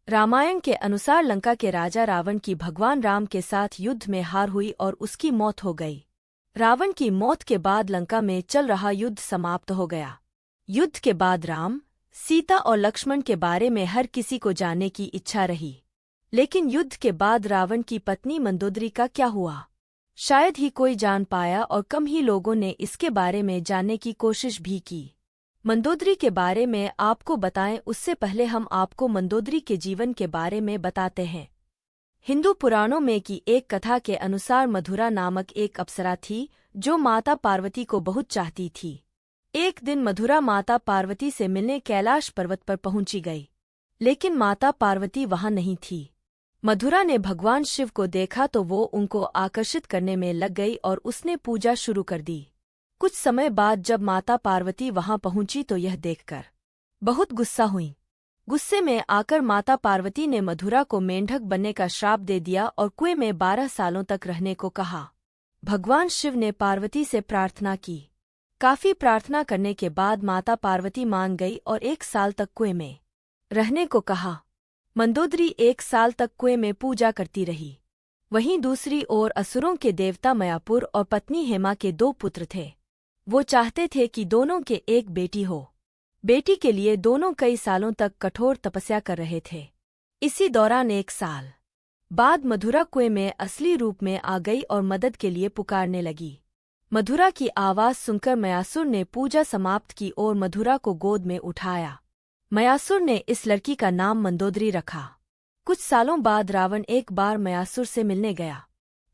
रामायण के अनुसार लंका के राजा रावण की भगवान राम के साथ युद्ध में हार हुई और उसकी मौत हो गई। रावण की मौत के बाद लंका में चल रहा युद्ध समाप्त हो गया। युद्ध के बाद राम, सीता और लक्ष्मण के बारे में हर किसी को जानने की इच्छा रही। लेकिन युद्ध के बाद रावण की पत्नी मंदोदरी का क्या हुआ, शायद ही कोई जान पाया और कम ही लोगों ने इसके बारे में जानने की कोशिश भी की। मंदोदरी के बारे में आपको बताएं उससे पहले हम आपको मंदोदरी के जीवन के बारे में बताते हैं। हिंदू पुराणों में की एक कथा के अनुसार मधुरा नामक एक अप्सरा थी जो माता पार्वती को बहुत चाहती थी। एक दिन मधुरा माता पार्वती से मिलने कैलाश पर्वत पर पहुंची गई, लेकिन माता पार्वती वहां नहीं थी। मधुरा ने भगवान शिव को देखा तो वो उनको आकर्षित करने में लग गई और उसने पूजा शुरू कर दी। कुछ समय बाद जब माता पार्वती वहां पहुंची तो यह देखकर बहुत गुस्सा हुई। गुस्से में आकर माता पार्वती ने मधुरा को मेंढक बनने का श्राप दे दिया और कुएं में 12 सालों तक रहने को कहा। भगवान शिव ने पार्वती से प्रार्थना की। काफी प्रार्थना करने के बाद माता पार्वती मान गई और 1 साल तक कुएं में रहने को कहा। मंदोदरी 1 साल तक कुएं में पूजा करती रही। वहीं दूसरी ओर असुरों के देवता मयापुर और पत्नी हेमा के 2 पुत्र थे। वो चाहते थे कि दोनों के एक बेटी हो। बेटी के लिए दोनों कई सालों तक कठोर तपस्या कर रहे थे। इसी दौरान 1 साल बाद मधुरा कुएं में असली रूप में आ गई और मदद के लिए पुकारने लगी। मधुरा की आवाज सुनकर मयासुर ने पूजा समाप्त की और मधुरा को गोद में उठाया। मयासुर ने इस लड़की का नाम मंदोदरी रखा। कुछ सालों बाद रावण एक बार मयासुर से मिलने गया।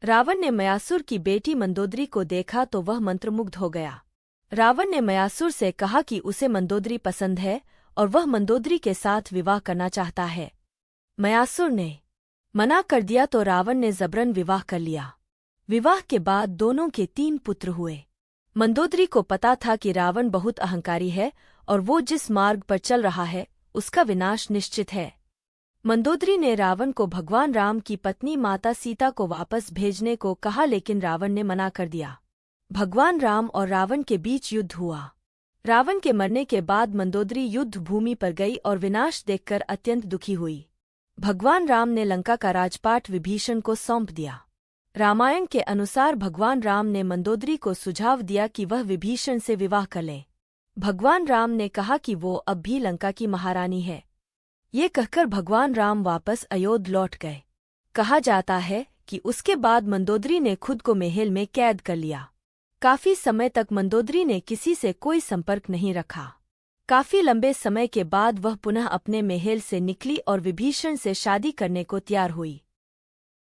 रावण ने मयासुर की बेटी मंदोदरी को देखा तो वह मंत्रमुग्ध हो गया। रावण ने मयासुर से कहा कि उसे मंदोदरी पसंद है और वह मंदोदरी के साथ विवाह करना चाहता है। मयासुर ने मना कर दिया तो रावण ने जबरन विवाह कर लिया। विवाह के बाद दोनों के 3 पुत्र हुए। मंदोदरी को पता था कि रावण बहुत अहंकारी है और वो जिस मार्ग पर चल रहा है उसका विनाश निश्चित है। मंदोदरी ने रावण को भगवान राम की पत्नी माता सीता को वापस भेजने को कहा, लेकिन रावण ने मना कर दिया। भगवान राम और रावण के बीच युद्ध हुआ। रावण के मरने के बाद मंदोदरी युद्ध भूमि पर गई और विनाश देखकर अत्यंत दुखी हुई। भगवान राम ने लंका का राजपाट विभीषण को सौंप दिया। रामायण के अनुसार भगवान राम ने मंदोदरी को सुझाव दिया कि वह विभीषण से विवाह कर ले। भगवान राम ने कहा कि वो अब भी लंका की महारानी है। ये कहकर भगवान राम वापस अयोध्या लौट गए। कहा जाता है कि उसके बाद मंदोदरी ने खुद को महल में कैद कर लिया। काफी समय तक मंदोदरी ने किसी से कोई संपर्क नहीं रखा। काफी लंबे समय के बाद वह पुनः अपने महल से निकली और विभीषण से शादी करने को तैयार हुई।